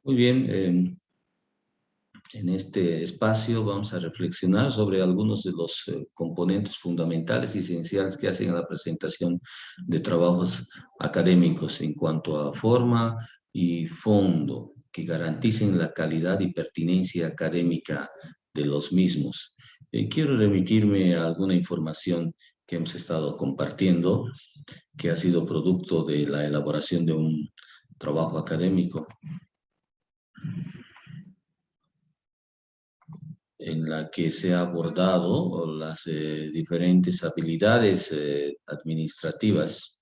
Muy bien, en este espacio vamos a reflexionar sobre algunos de los componentes fundamentales y esenciales que hacen a la presentación de trabajos académicos en cuanto a forma y fondo, que garanticen la calidad y pertinencia académica de los mismos. Quiero remitirme a alguna información que hemos estado compartiendo, que ha sido producto de la elaboración de un trabajo académico en la que se ha abordado las diferentes habilidades administrativas.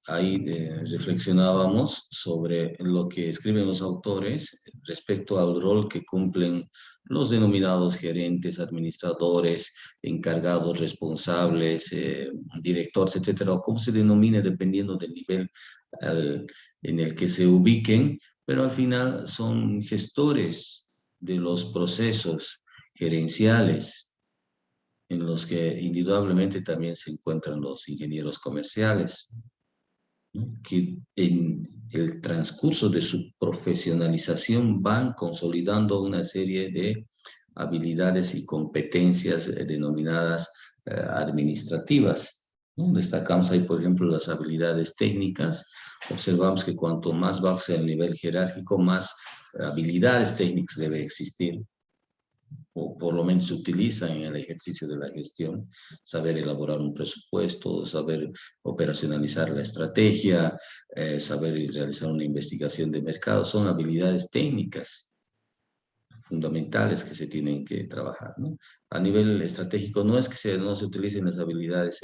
Ahí reflexionábamos sobre lo que escriben los autores respecto al rol que cumplen los denominados gerentes, administradores, encargados, responsables, directores, etcétera, o cómo se denomine dependiendo del nivel en el que se ubiquen, pero al final son gestores de los procesos gerenciales, en los que indudablemente también se encuentran los ingenieros comerciales, ¿no? Que en el transcurso de su profesionalización van consolidando una serie de habilidades y competencias denominadas administrativas, ¿no? Destacamos ahí, por ejemplo, las habilidades técnicas. Observamos que cuanto más bajo sea el nivel jerárquico, más habilidades técnicas debe existir, o por lo menos se utiliza en el ejercicio de la gestión: saber elaborar un presupuesto, saber operacionalizar la estrategia, saber realizar una investigación de mercado. Son habilidades técnicas fundamentales que se tienen que trabajar, ¿no? A nivel estratégico no es que no se utilicen las habilidades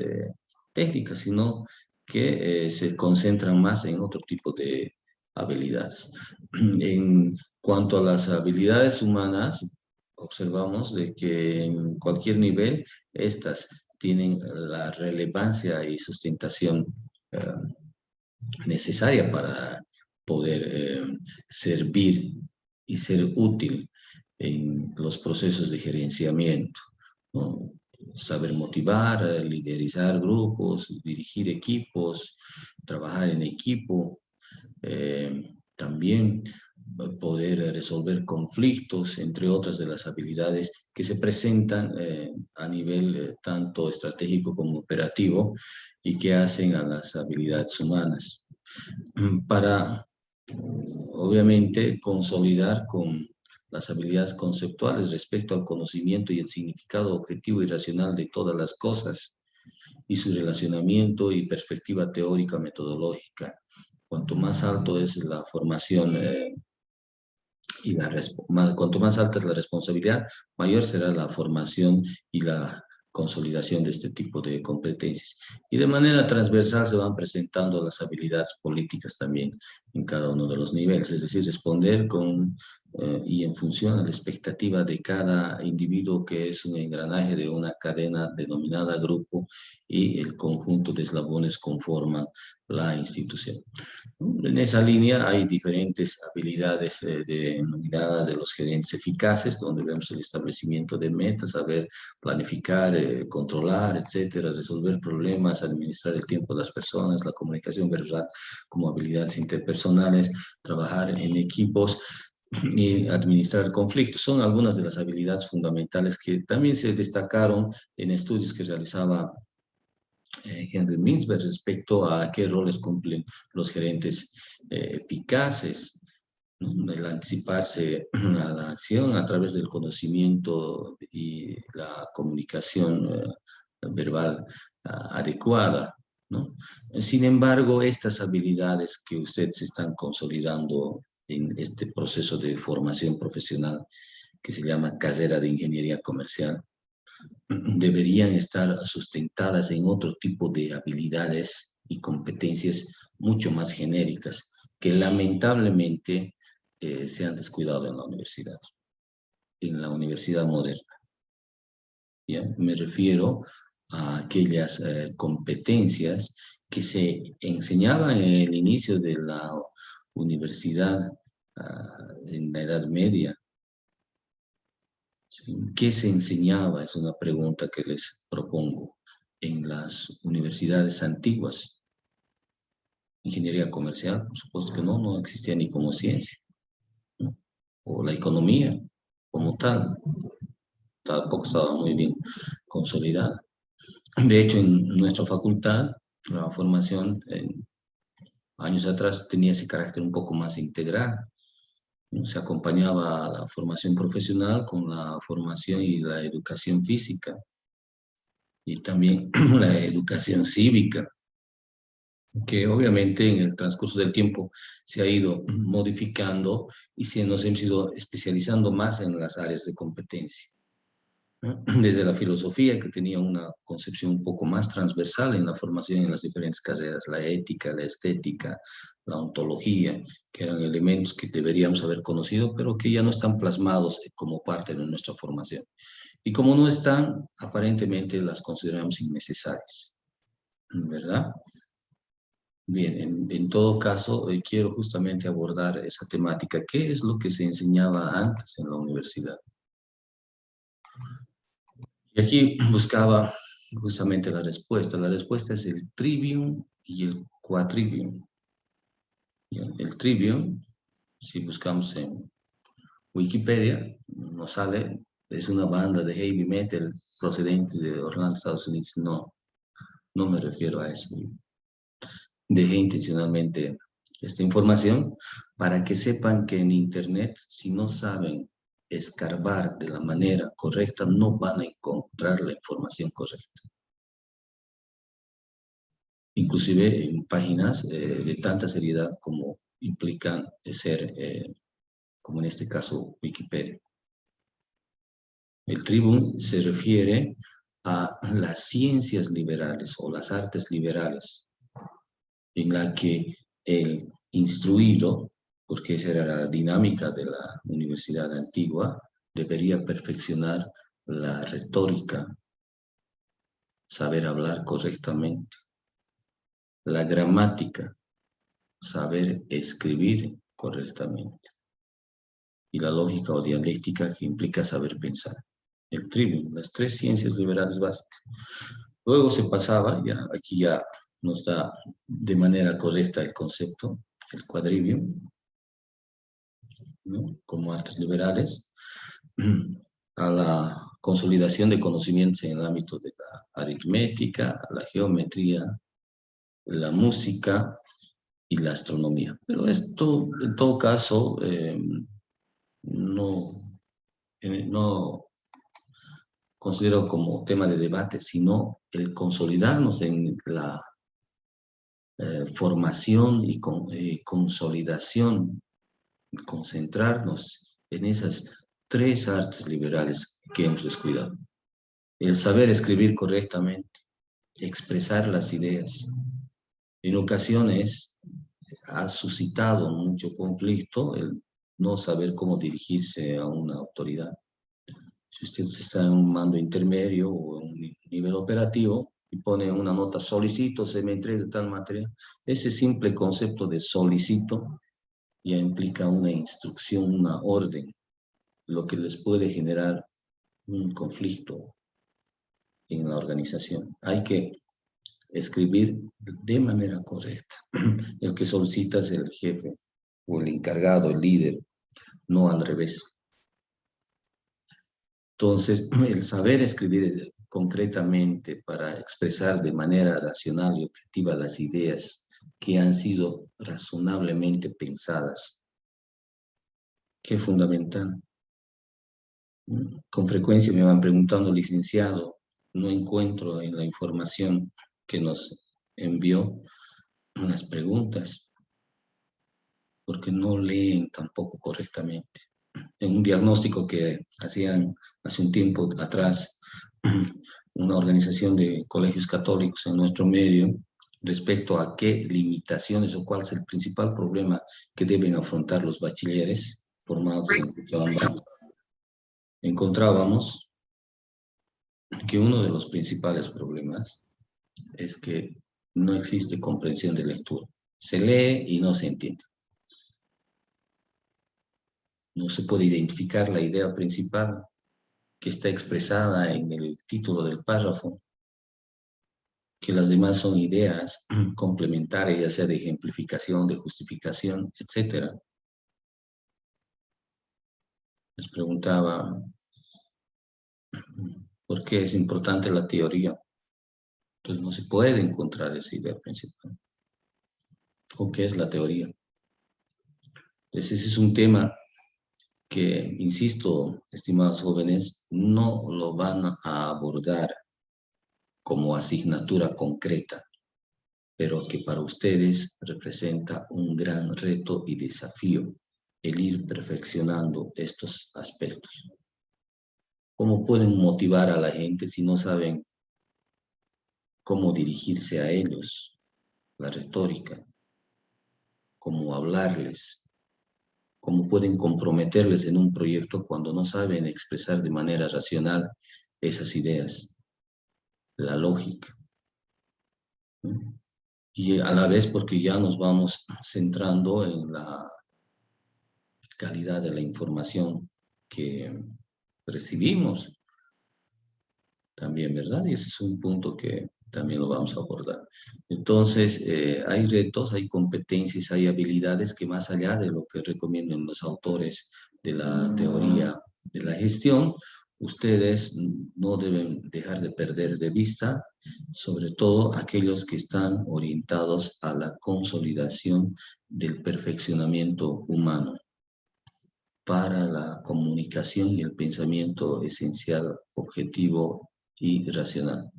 técnicas, sino que se concentran más en otro tipo de habilidades. En cuanto a las habilidades humanas, observamos de que en cualquier nivel estas tienen la relevancia y sustentación eh, necesaria para poder servir y ser útil en los procesos de gerenciamiento, ¿no? Saber motivar, liderizar grupos, dirigir equipos, trabajar en equipo, también poder resolver conflictos, entre otras de las habilidades que se presentan a nivel tanto estratégico como operativo, y que hacen a las habilidades humanas. Para, obviamente, consolidar con las habilidades conceptuales respecto al conocimiento y el significado objetivo y racional de todas las cosas, y su relacionamiento y perspectiva teórica metodológica. Cuanto más alto es la formación cuanto más alta es la responsabilidad, mayor será la formación y la consolidación de este tipo de competencias. Y de manera transversal se van presentando las habilidades políticas también en cada uno de los niveles, es decir, responder y en función a la expectativa de cada individuo, que es un engranaje de una cadena denominada grupo, y el conjunto de eslabones conforman la institución. En esa línea hay diferentes habilidades denominadas de los gerentes eficaces, donde vemos el establecimiento de metas, saber planificar, controlar, etcétera, resolver problemas, administrar el tiempo de las personas, la comunicación verbal como habilidades interpersonales, trabajar en equipos y administrar conflictos. Son algunas de las habilidades fundamentales que también se destacaron en estudios que realizaba Henry Mintzberg respecto a qué roles cumplen los gerentes eficaces, ¿no? El anticiparse a la acción a través del conocimiento y la comunicación verbal adecuada, ¿no? Sin embargo, estas habilidades que ustedes están consolidando en este proceso de formación profesional, que se llama carrera de ingeniería comercial, deberían estar sustentadas en otro tipo de habilidades y competencias mucho más genéricas, que lamentablemente se han descuidado en la universidad moderna. ¿Ya? Me refiero a aquellas competencias que se enseñaban en el inicio de la universidad en la Edad Media. ¿Qué se enseñaba? Es una pregunta que les propongo. en las universidades antiguas. Ingeniería comercial, por supuesto que no, no existía ni como ciencia, ¿no? O la economía como tal, tampoco estaba muy bien consolidada. De hecho, en nuestra facultad, la formación años atrás tenía ese carácter un poco más integral, ¿no? Se acompañaba la formación profesional con la formación y la educación física y también la educación cívica, que obviamente en el transcurso del tiempo se ha ido modificando y nos hemos ido especializando más en las áreas de competencia, ¿no? Desde la filosofía, que tenía una concepción un poco más transversal en la formación en las diferentes carreras, la ética, la estética, la ontología, que eran elementos que deberíamos haber conocido, pero que ya no están plasmados como parte de nuestra formación. Y como no están, aparentemente las consideramos innecesarias, ¿verdad? Bien, en todo caso, quiero justamente abordar esa temática. ¿Qué es lo que se enseñaba antes en la universidad? Y aquí buscaba justamente la respuesta. La respuesta es el trivium y el quadrivium. ¿Ya? El trivium, si buscamos en Wikipedia, nos sale, es una banda de heavy metal procedente de Orlando, Estados Unidos. No, no me refiero a eso. Dejé intencionalmente esta información para que sepan que en Internet, si no saben escarbar de la manera correcta, no van a encontrar la información correcta. Inclusive en páginas de tanta seriedad como implican ser, como en este caso, Wikipedia. El tribun se refiere a las ciencias liberales o las artes liberales, en la que el instruido, porque esa era la dinámica de la universidad antigua, debería perfeccionar la retórica, saber hablar correctamente, la gramática, saber escribir correctamente, y la lógica o dialéctica, que implica saber pensar. El trivium, las tres ciencias liberales básicas. Luego se pasaba, ya aquí ya nos da de manera correcta el concepto, el quadrivium, ¿no? Como artes liberales, a la consolidación de conocimientos en el ámbito de la aritmética, la geometría, la música y la astronomía. Pero esto, en todo caso, no, no considero como tema de debate, sino el consolidarnos en la formación y consolidación, concentrarnos en esas tres artes liberales que hemos descuidado. El saber escribir correctamente, expresar las ideas. En ocasiones ha suscitado mucho conflicto el no saber cómo dirigirse a una autoridad. Si usted está en un mando intermedio o en un nivel operativo y pone una nota solicito, se me entrega tal material, ese simple concepto de solicito ya implica una instrucción, una orden, lo que les puede generar un conflicto en la organización. Hay que escribir de manera correcta. El que solicita es el jefe o el encargado, el líder, no al revés. Entonces, el saber escribir concretamente para expresar de manera racional y objetiva las ideas que han sido razonablemente pensadas, que es fundamental. Con frecuencia me van preguntando, licenciado, no encuentro en la información que nos envió las preguntas, porque no leen tampoco correctamente. En un diagnóstico que hacían hace un tiempo atrás una organización de colegios católicos en nuestro medio respecto a qué limitaciones o cuál es el principal problema que deben afrontar los bachilleres formados en Cochabamba, encontrábamos que uno de los principales problemas es que no existe comprensión de lectura. Se lee y no se entiende. No se puede identificar la idea principal que está expresada en el título del párrafo. que las demás son ideas complementarias, ya sea de ejemplificación, de justificación, etc. Les preguntaba, ¿por qué es importante la teoría? Entonces no se puede encontrar esa idea principal. ¿O qué es la teoría? Entonces ese es un tema que, insisto, estimados jóvenes, no lo van a abordar como asignatura concreta, pero que para ustedes representa un gran reto y desafío el ir perfeccionando estos aspectos. ¿Cómo pueden motivar a la gente si no saben cómo dirigirse a ellos? La retórica, cómo hablarles, cómo pueden comprometerles en un proyecto cuando no saben expresar de manera racional esas ideas, la lógica, ¿no? Y a la vez porque ya nos vamos centrando en la calidad de la información que recibimos también, ¿verdad? Y ese es un punto que también lo vamos a abordar. Entonces, hay retos, hay competencias, hay habilidades que más allá de lo que recomiendan los autores de la teoría de la gestión, ustedes no deben dejar de perder de vista, sobre todo aquellos que están orientados a la consolidación del perfeccionamiento humano para la comunicación y el pensamiento esencial, objetivo y racional.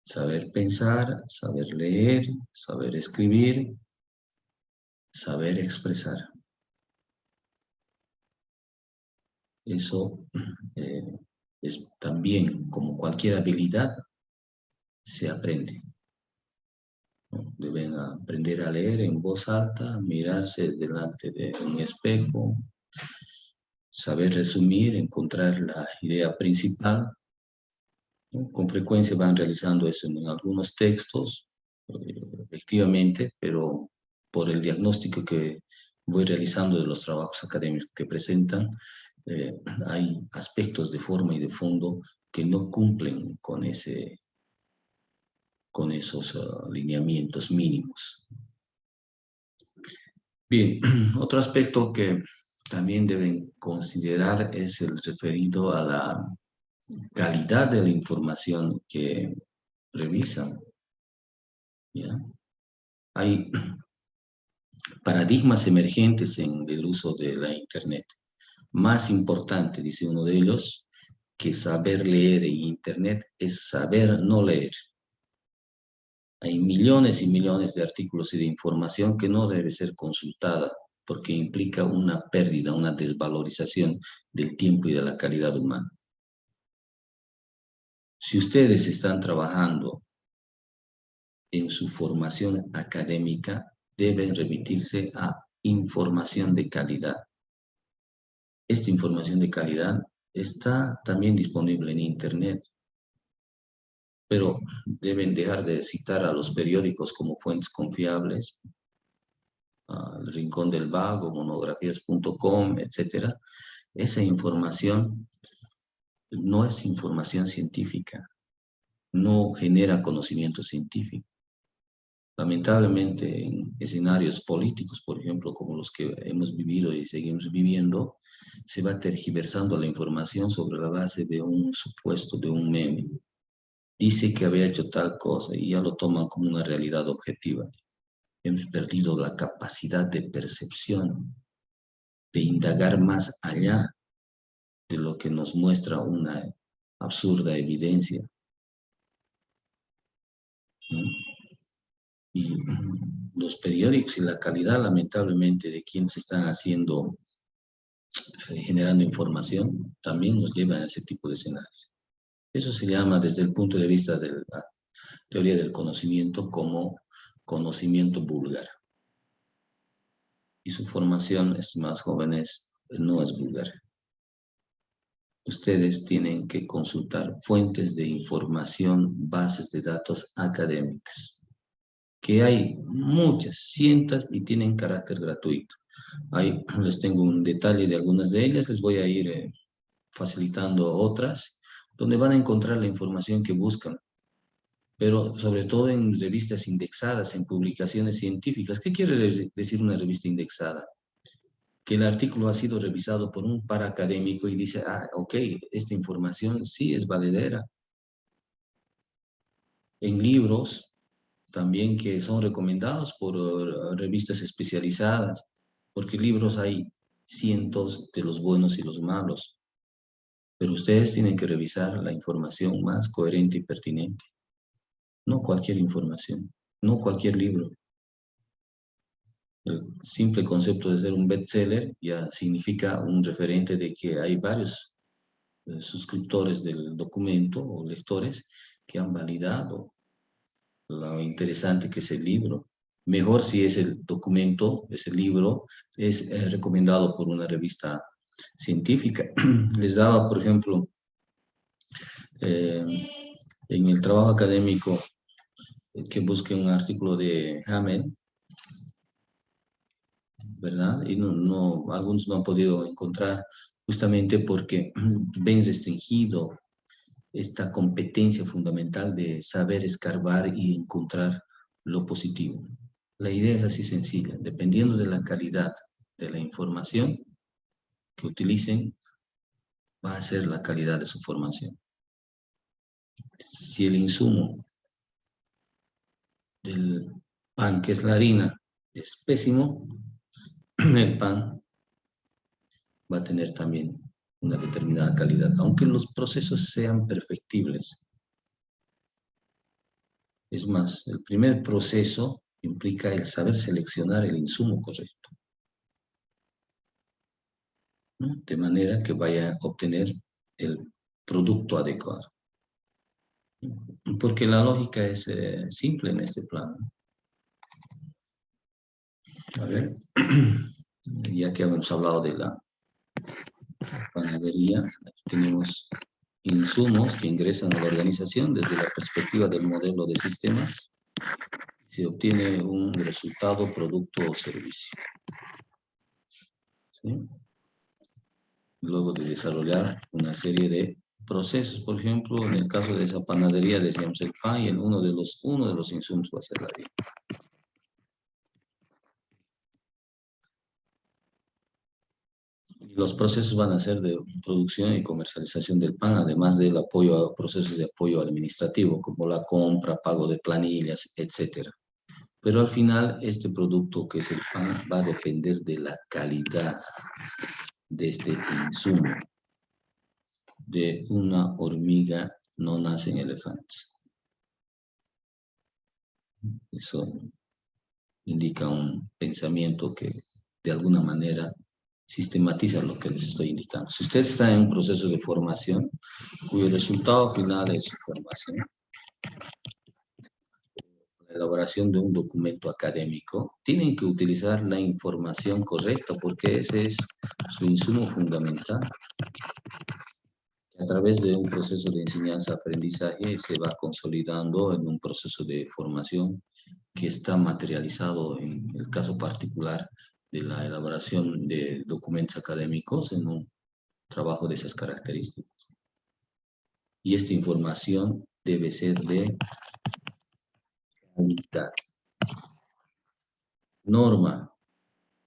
Saber pensar, saber leer, saber escribir, saber expresar. Eso eh, es también, como cualquier habilidad, se aprende, ¿no? Deben aprender a leer en voz alta, mirarse delante de un espejo, saber resumir, encontrar la idea principal, ¿no? Con frecuencia van realizando eso en algunos textos, efectivamente, pero por el diagnóstico que voy realizando de los trabajos académicos que presentan, eh, hay aspectos de forma y de fondo que no cumplen con esos lineamientos mínimos. Bien, otro aspecto que también deben considerar es el referido a la calidad de la información que revisan, ¿ya? Hay paradigmas emergentes en el uso de la Internet. Más importante, dice uno de ellos, que saber leer en Internet es saber no leer. Hay millones y millones de artículos y de información que no debe ser consultada porque implica una pérdida, una desvalorización del tiempo y de la calidad humana. Si ustedes están trabajando en su formación académica, deben remitirse a información de calidad. Esta información de calidad está también disponible en Internet, pero deben dejar de citar a los periódicos como fuentes confiables, El Rincón del Vago, monografías.com, etc. Esa información no es información científica, no genera conocimiento científico. Lamentablemente, en escenarios políticos, por ejemplo, como los que hemos vivido y seguimos viviendo, se va tergiversando la información sobre la base de un supuesto, de un meme. Dice que había hecho tal cosa y ya lo toman como una realidad objetiva. Hemos perdido la capacidad de percepción, de indagar más allá de lo que nos muestra una absurda evidencia, ¿no? Y los periódicos y la calidad, lamentablemente, de quienes están haciendo, generando información, también nos lleva a ese tipo de escenarios. Eso se llama, desde el punto de vista de la teoría del conocimiento, como conocimiento vulgar. Y su formación, estimados jóvenes, no es vulgar. Ustedes tienen que consultar fuentes de información, bases de datos académicas, que hay muchas, cientos, y tienen carácter gratuito. Ahí les tengo un detalle de algunas de ellas, les voy a ir facilitando otras, donde van a encontrar la información que buscan. pero sobre todo en revistas indexadas, en publicaciones científicas. ¿Qué quiere decir una revista indexada? Que el artículo ha sido revisado por un paraacadémico y dice, ah, ok, esta información sí es valedera. En libros, también que son recomendados por revistas especializadas, porque libros hay cientos de los buenos y los malos, pero ustedes tienen que revisar la información más coherente y pertinente, no cualquier información, no cualquier libro. El simple concepto de ser un bestseller ya significa un referente de que hay varios suscriptores del documento o lectores que han validado lo interesante que es el libro. Mejor si es el documento, ese libro, es recomendado por una revista científica. Les daba, por ejemplo, en el trabajo académico, que busque un artículo de Hamel, ¿verdad? Y algunos no han podido encontrar justamente porque ven restringido esta competencia fundamental de saber escarbar y encontrar lo positivo. La idea es así sencilla, dependiendo de la calidad de la información que utilicen, va a ser la calidad de su formación. Si el insumo del pan, que es la harina, es pésimo, el pan va a tener también una determinada calidad, aunque los procesos sean perfectibles. Es más, el primer proceso implica el saber seleccionar el insumo correcto, ¿no? De manera que vaya a obtener el producto adecuado. Porque la lógica es simple en este plano. A ver, ya que hemos hablado de la panadería, aquí tenemos insumos que ingresan a la organización desde la perspectiva del modelo de sistemas. Se obtiene un resultado, producto o servicio, ¿sí? Luego de desarrollar una serie de procesos. Por ejemplo, en el caso de esa panadería decíamos el pan y uno de los insumos va a ser la harina. Los procesos van a ser de producción y comercialización del pan, además del apoyo a procesos de apoyo administrativo, como la compra, pago de planillas, etc. Pero al final, este producto que es el pan va a depender de la calidad de este insumo. De una hormiga no nacen elefantes. Eso indica un pensamiento que de alguna manera sistematiza lo que les estoy indicando. Si usted está en un proceso de formación, cuyo resultado final es su formación, la elaboración de un documento académico, tienen que utilizar la información correcta porque ese es su insumo fundamental. A través de un proceso de enseñanza-aprendizaje se va consolidando en un proceso de formación que está materializado en el caso particular de la elaboración de documentos académicos en un trabajo de esas características. Y esta información debe ser de calidad. Norma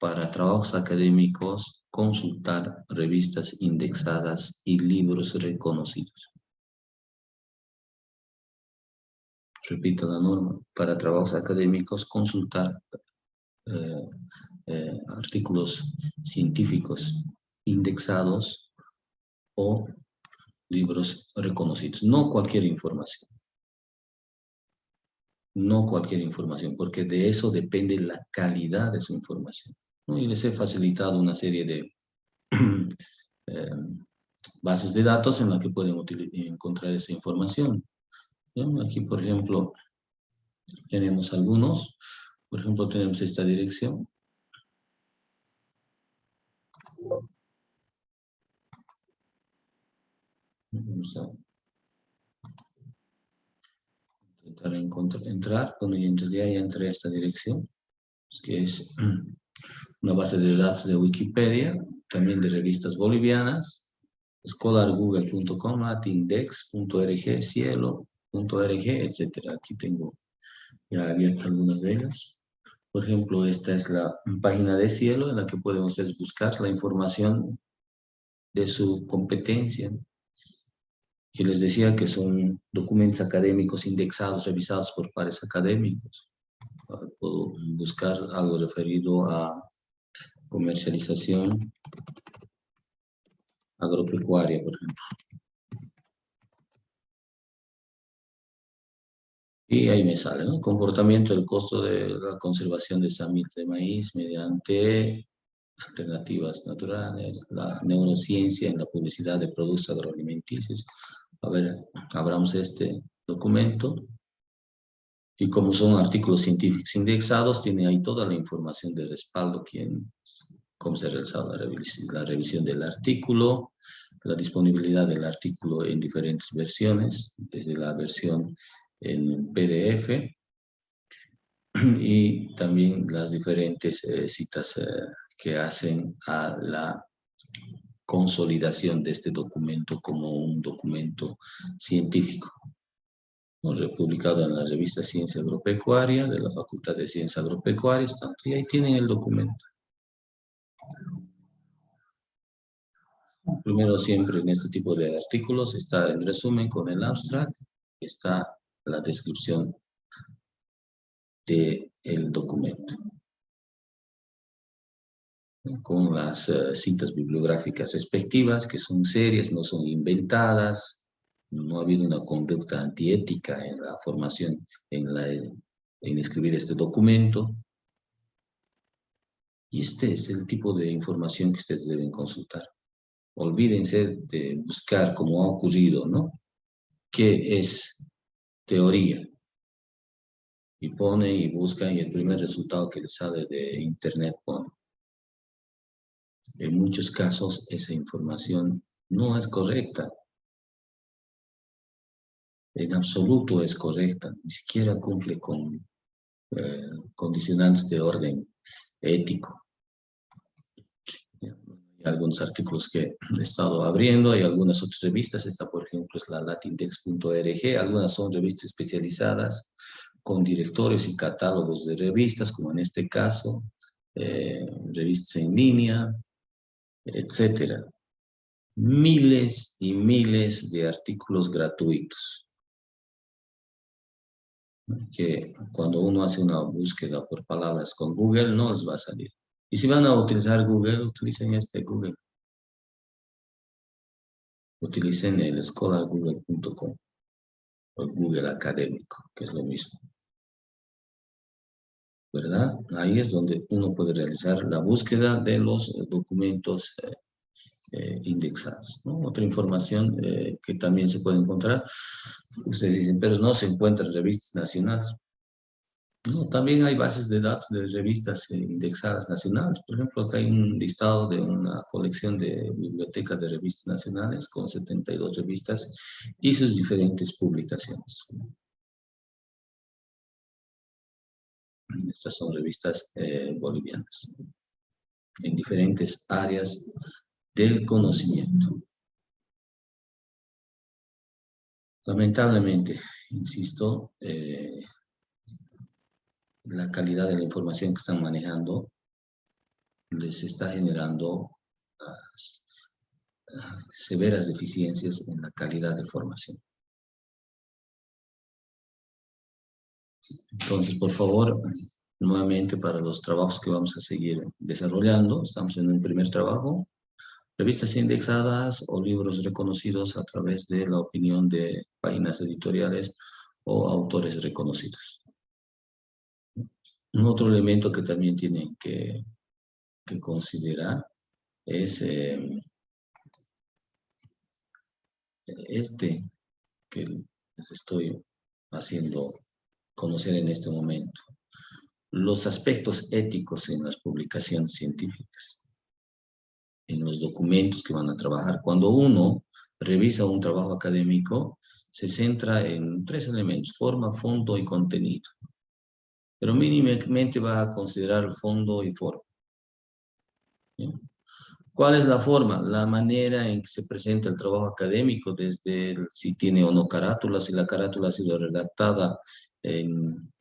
para trabajos académicos, consultar revistas indexadas y libros reconocidos. Repito la norma, para trabajos académicos, consultar artículos científicos indexados o libros reconocidos. No cualquier información. No cualquier información, porque de eso depende la calidad de su información, ¿no? Y les he facilitado una serie de bases de datos en las que pueden encontrar esa información. ¿Bien? Aquí, por ejemplo, tenemos algunos. Por ejemplo, tenemos esta dirección. Vamos a intentar entrar. Bueno, y en realidad ya entré a esta dirección, que es una base de datos de Wikipedia, también de revistas bolivianas, scholargoogle.com, latindex.org, cielo, etc. Aquí tengo ya abiertas algunas de ellas. Por ejemplo, esta es la página de Cielo en la que pueden ustedes buscar la información de su competencia, que les decía que son documentos académicos indexados, revisados por pares académicos. Puedo buscar algo referido a comercialización agropecuaria, por ejemplo. Y ahí me sale, ¿no? Comportamiento del costo de la conservación de samil de maíz mediante alternativas naturales, la neurociencia en la publicidad de productos agroalimenticios. A ver, abramos este documento. Y como son artículos científicos indexados, tiene ahí toda la información de respaldo, cómo se ha realizado la revisión del artículo, la disponibilidad del artículo en diferentes versiones, desde la versión en PDF, y también las diferentes citas que hacen a la consolidación de este documento como un documento científico, ¿no? Publicado en la revista Ciencia Agropecuaria de la Facultad de Ciencias Agropecuarias, y ahí tienen el documento. Primero, siempre en este tipo de artículos está el resumen con el abstract, está la descripción del documento, ¿no? Con las citas bibliográficas respectivas, que son serias, no son inventadas, no ha habido una conducta antiética en la formación, en escribir este documento. Y este es el tipo de información que ustedes deben consultar. Olvídense de buscar, como ha ocurrido, ¿no? ¿Qué es teoría? Y pone y busca, y el primer resultado que les sale de internet pone. En muchos casos esa información no es correcta. En absoluto es correcta. Ni siquiera cumple con condicionantes de orden ético. Hay algunos artículos que he estado abriendo, hay algunas otras revistas. Esta, por ejemplo, es la latindex.org. Algunas son revistas especializadas con directores y catálogos de revistas, como en este caso, revistas en línea, etcétera. Miles y miles de artículos gratuitos, que cuando uno hace una búsqueda por palabras con Google no les va a salir. Y si van a utilizar Google, utilicen este Google. Utilicen el scholargoogle.com o el Google académico, que es lo mismo, ¿verdad? Ahí es donde uno puede realizar la búsqueda de los documentos indexados, ¿no? Otra información que también se puede encontrar, ustedes dicen, pero no se encuentran revistas nacionales. No, también hay bases de datos de revistas indexadas nacionales. Por ejemplo, acá hay un listado de una colección de bibliotecas de revistas nacionales con 72 revistas y sus diferentes publicaciones. Estas son revistas bolivianas en diferentes áreas del conocimiento. Lamentablemente, insisto, la calidad de la información que están manejando les está generando severas deficiencias en la calidad de formación. Entonces, por favor, nuevamente para los trabajos que vamos a seguir desarrollando, estamos en un primer trabajo, revistas indexadas o libros reconocidos a través de la opinión de páginas editoriales o autores reconocidos. Un otro elemento que también tienen que considerar es este que les estoy haciendo conocer en este momento. Los aspectos éticos en las publicaciones científicas, en los documentos que van a trabajar. Cuando uno revisa un trabajo académico, se centra en 3 elementos: forma, fondo y contenido. Pero mínimamente va a considerar fondo y forma, ¿sí? ¿Cuál es la forma? La manera en que se presenta el trabajo académico, desde si tiene o no carátula, si la carátula ha sido redactada en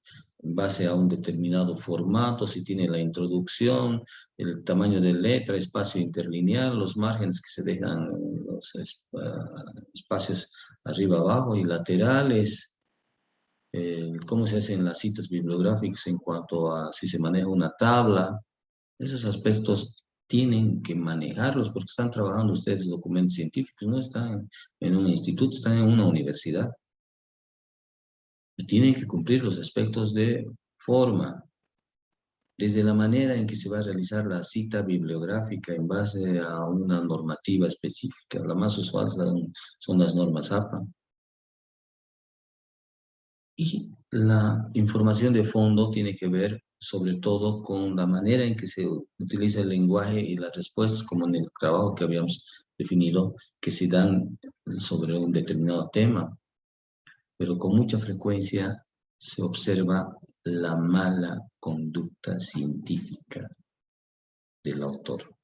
base a un determinado formato, si tiene la introducción, el tamaño de letra, espacio interlineal, los márgenes que se dejan, los espacios arriba, abajo y laterales, cómo se hacen las citas bibliográficas en cuanto a si se maneja una tabla. Esos aspectos tienen que manejarlos porque están trabajando ustedes documentos científicos, no están en un instituto, están en una universidad. Y tienen que cumplir los aspectos de forma, desde la manera en que se va a realizar la cita bibliográfica en base a una normativa específica. La más usual son las normas APA. Y la información de fondo tiene que ver sobre todo con la manera en que se utiliza el lenguaje y las respuestas, como en el trabajo que habíamos definido, que se dan sobre un determinado tema. Pero con mucha frecuencia se observa la mala conducta científica del autor.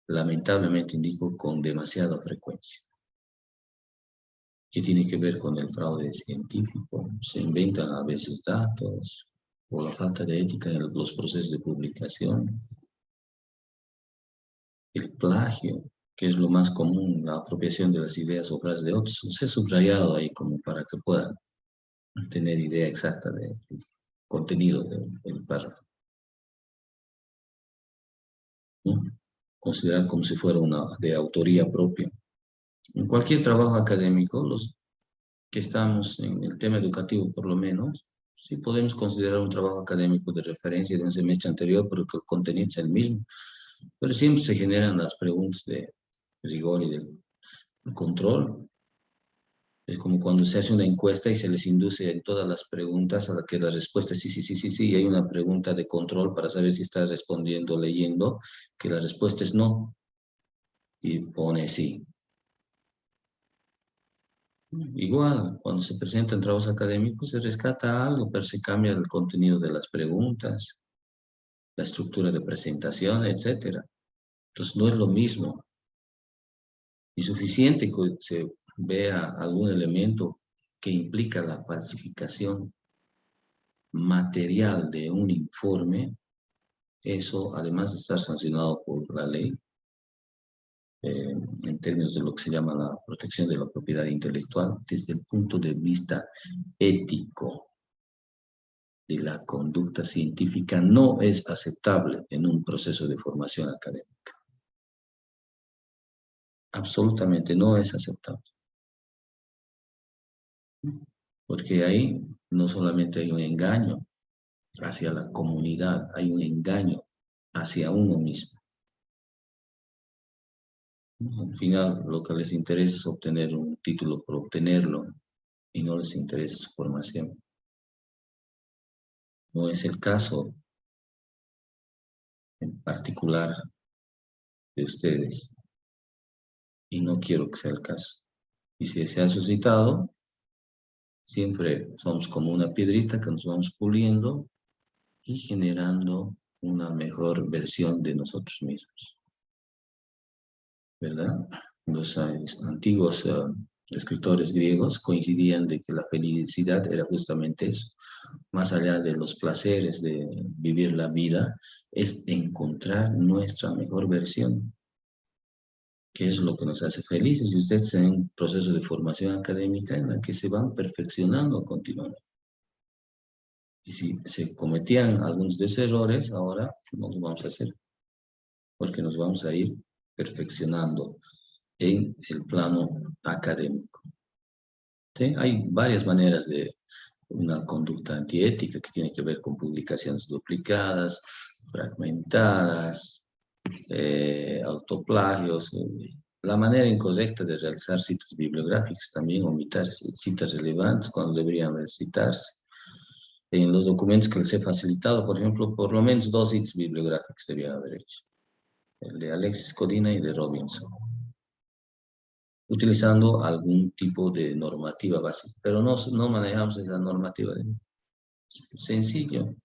Lamentablemente indico con demasiada frecuencia. ¿Qué tiene que ver con el fraude científico? Se inventan a veces datos, o la falta de ética en los procesos de publicación. El plagio, que es lo más común, la apropiación de las ideas o frases de otros. Se ha subrayado ahí como para que puedan tener idea exacta del contenido del párrafo, ¿no? Considerar como si fuera una de autoría propia. En cualquier trabajo académico, los que estamos en el tema educativo por lo menos, sí podemos considerar un trabajo académico de referencia de un semestre anterior, pero que el contenido es el mismo. Pero siempre se generan las preguntas de rigor y de control. Es como cuando se hace una encuesta y se les induce en todas las preguntas a la que la respuesta es sí, sí, sí, sí, sí, y hay una pregunta de control para saber si está respondiendo, leyendo, que la respuesta es no, y pone sí. Igual, cuando se presentan trabajos académicos se rescata algo, pero se cambia el contenido de las preguntas, la estructura de presentación, etcétera. Entonces no es lo mismo. Y suficiente que se vea algún elemento que implica la falsificación material de un informe, eso además de estar sancionado por la ley, en términos de lo que se llama la protección de la propiedad intelectual, desde el punto de vista ético de la conducta científica, no es aceptable en un proceso de formación académica. Absolutamente no es aceptable. Porque ahí no solamente hay un engaño hacia la comunidad, hay un engaño hacia uno mismo. Al final, lo que les interesa es obtener un título por obtenerlo y no les interesa su formación. No es el caso en particular de ustedes y no quiero que sea el caso. Y si se ha suscitado, siempre somos como una piedrita que nos vamos puliendo y generando una mejor versión de nosotros mismos, ¿verdad? Los antiguos escritores griegos coincidían de que la felicidad era justamente eso. Más allá de los placeres de vivir la vida, es encontrar nuestra mejor versión, que es lo que nos hace felices. Y ustedes en un proceso de formación académica en la que se van perfeccionando continuamente. Y si se cometían algunos de esos errores, ahora no los vamos a hacer, porque nos vamos a ir perfeccionando en el plano académico. ¿Sí? Hay varias maneras de una conducta antiética que tiene que ver con publicaciones duplicadas, fragmentadas, autoplagios, la manera incorrecta de realizar citas bibliográficas, también omitir citas relevantes cuando deberían citarse. En los documentos que les he facilitado, por ejemplo, por lo menos 2 citas bibliográficas debía haber hecho. El de Alexis Codina y de Robinson, utilizando algún tipo de normativa básica, pero no manejamos esa normativa. Sencillo.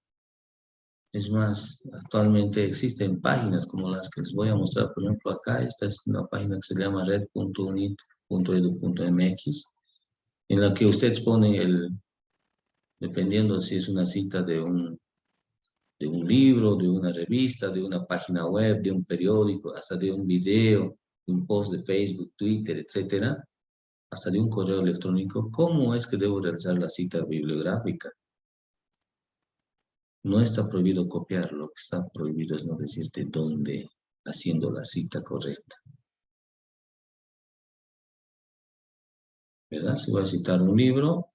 Es más, actualmente existen páginas como las que les voy a mostrar, por ejemplo, acá. Esta es una página que se llama red.unit.edu.mx, en la que ustedes ponen dependiendo si es una cita de un libro, de una revista, de una página web, de un periódico, hasta de un video, de un post de Facebook, Twitter, etcétera, hasta de un correo electrónico. ¿Cómo es que debo realizar la cita bibliográfica? No está prohibido copiar, lo que está prohibido es no decirte dónde, haciendo la cita correcta. ¿Verdad? Si voy a citar un libro,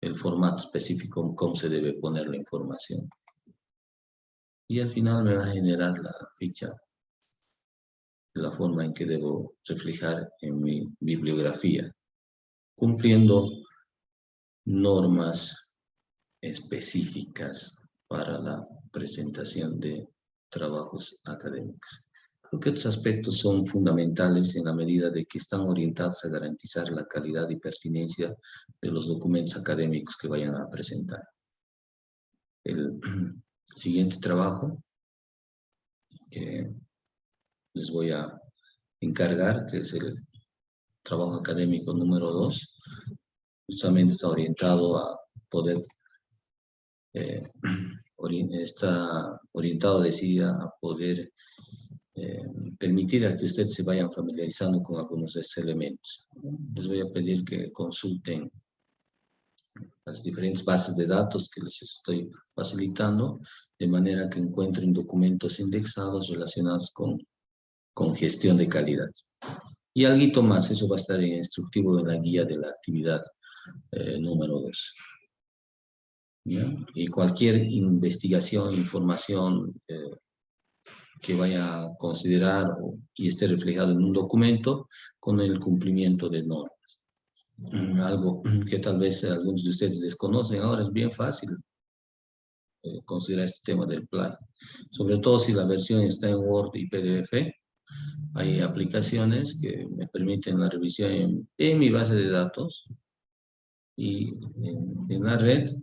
el formato específico, cómo se debe poner la información. Y al final me va a generar la ficha de la forma en que debo reflejar en mi bibliografía, cumpliendo normas específicas para la presentación de trabajos académicos. Creo que estos aspectos son fundamentales en la medida de que están orientados a garantizar la calidad y pertinencia de los documentos académicos que vayan a presentar. El siguiente trabajo que les voy a encargar, que es el trabajo académico número 2, justamente está orientado a poder, está orientado, decía, a poder permitir a que ustedes se vayan familiarizando con algunos de estos elementos. Les voy a pedir que consulten las diferentes bases de datos que les estoy facilitando, de manera que encuentren documentos indexados relacionados con gestión de calidad. Y algo más, eso va a estar en instructivo en la guía de la actividad número 2. Y cualquier investigación, información que vaya a considerar y esté reflejado en un documento con el cumplimiento de normas. Algo que tal vez algunos de ustedes desconocen ahora, es bien fácil considerar este tema del plan. Sobre todo si la versión está en Word y PDF, hay aplicaciones que me permiten la revisión en mi base de datos y en la red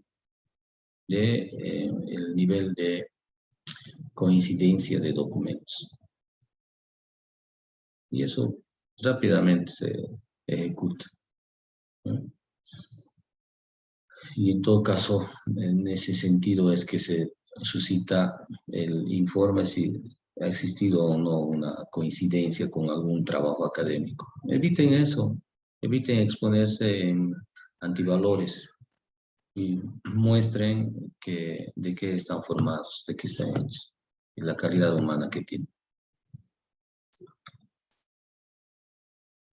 de el nivel de coincidencia de documentos. Y eso rápidamente se ejecuta, ¿no? Y en todo caso, en ese sentido es que se suscita el informe si ha existido o no una coincidencia con algún trabajo académico. Eviten eso, eviten exponerse en antivalores y muestren de qué están formados, de qué están hechos y la calidad humana que tienen.